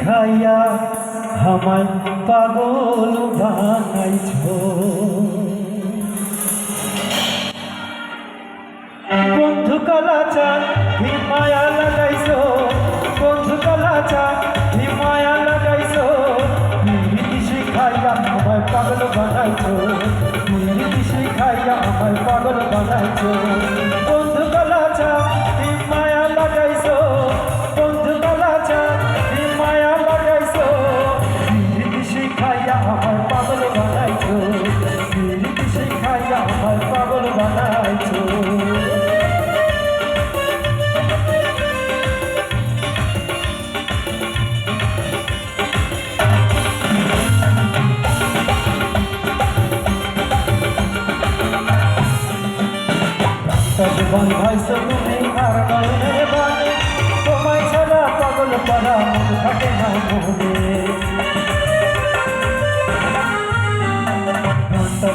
শিখাইয়া আমায় পাগল বানাইছো। বন্ধু কালাচাঁদ মায়া লাগাইছো, বন্ধু কালাচাঁদ মায়া লাগাইছো। পিরিতি শিখাইয়া আমায় পাগল বানাইছো, পিরিতি শিখাইয়া আমায় পাগল বানাইছো। বন্ধু কালাচাঁদ মায়া লাগাইছো, বন্ধু কালাচাঁদ মায়া লাগাইছো। পিরিতি শিখাইয়া আমায় পাগল বানাইছো, পিরিতি শিখাইয়া আমায় পাগল বানাইছো। জীবন ভাইছো তুমি আর নয়নের বানে, তোমায় ছাড়া পাগল পারা মন থাকে না মনে।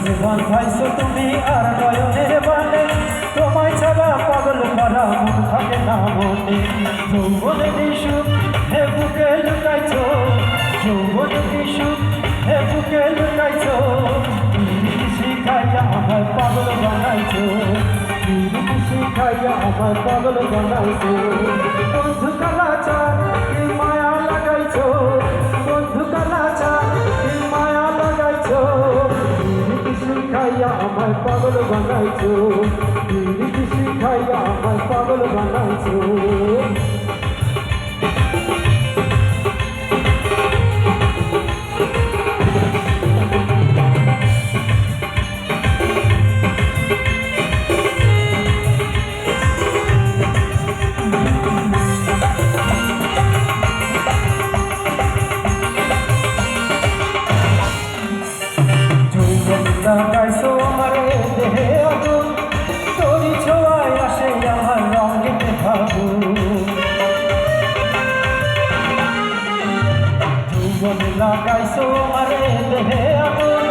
জীবন ভাইছো তুমি আর নয়নের বানে, তোমায় ছাড়া পাগল পারা মন থাকে না মনে। যৌবনে নিশুক হে বুকে লুকাইছো, যৌবনে নিশুক হে বুকে লুকাইছো। শিখাইয়া আমায় পাগল বানাইছো, পিরিতি শিখাইয়া আমায় পাগল বানাইছো। বন্ধু কালাচাঁদ মায়া লাগাইছো, বন্ধু কালাচাঁদ মায়া লাগাইছো। পিরিতি শিখাইয়া আমায় পাগল বানাইছো, পিরিতি শিখাইয়া আমায় পাগল বানাইছো। লাগাইছো আমার দেহে আগুন, তোরি ছোঁয়ায় আসে আমার রঙেতে ফাগুন। যৌবনে লাগাইছো আমার দেহে আগুন,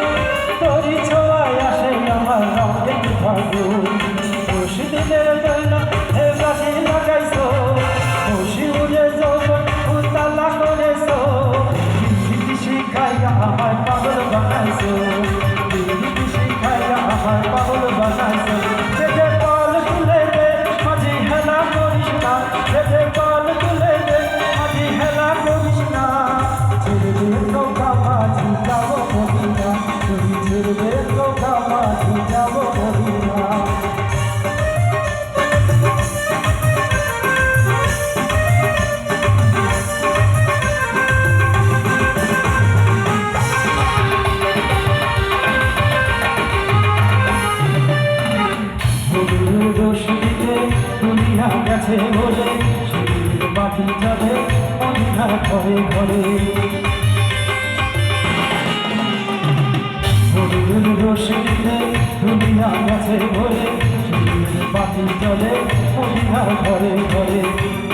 তোরি ছোঁয়ায় আসে আমার রঙেতে ফাগুন। খুশি দিনের বেলা হে বাসি লাগাইছো, খুশি উড়ে যৌবন উতালা করেছো। পিরিতি শিখাইয়া আমায় পাগল বানাইছো, পিরিতি শিখাইয়া আমায় পাগল বানাইছো। যেতে পাল তুলে দে মাঝি হেলা করিস না, যেতে পাল তুলে দে মাঝি হেলা করিস না। ছেড়ে নৌকা মাঝি যাবো মদিনা, তুমি ছেড়ে নৌকা মাঝি যাবো মদিনা। রশিদে দুনিয়া গেছে বলে শরীর বাতি যাবে মদিনার ঘরে ঘরে। রশিদে দুনিয়া গেছে বলে শরীর বাতি চলে মদিনার ঘরে ঘরে।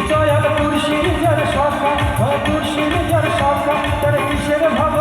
জয়াল তুলসীর যার সরকার, তুলসীর যার সরকার, তার কিসের ভাব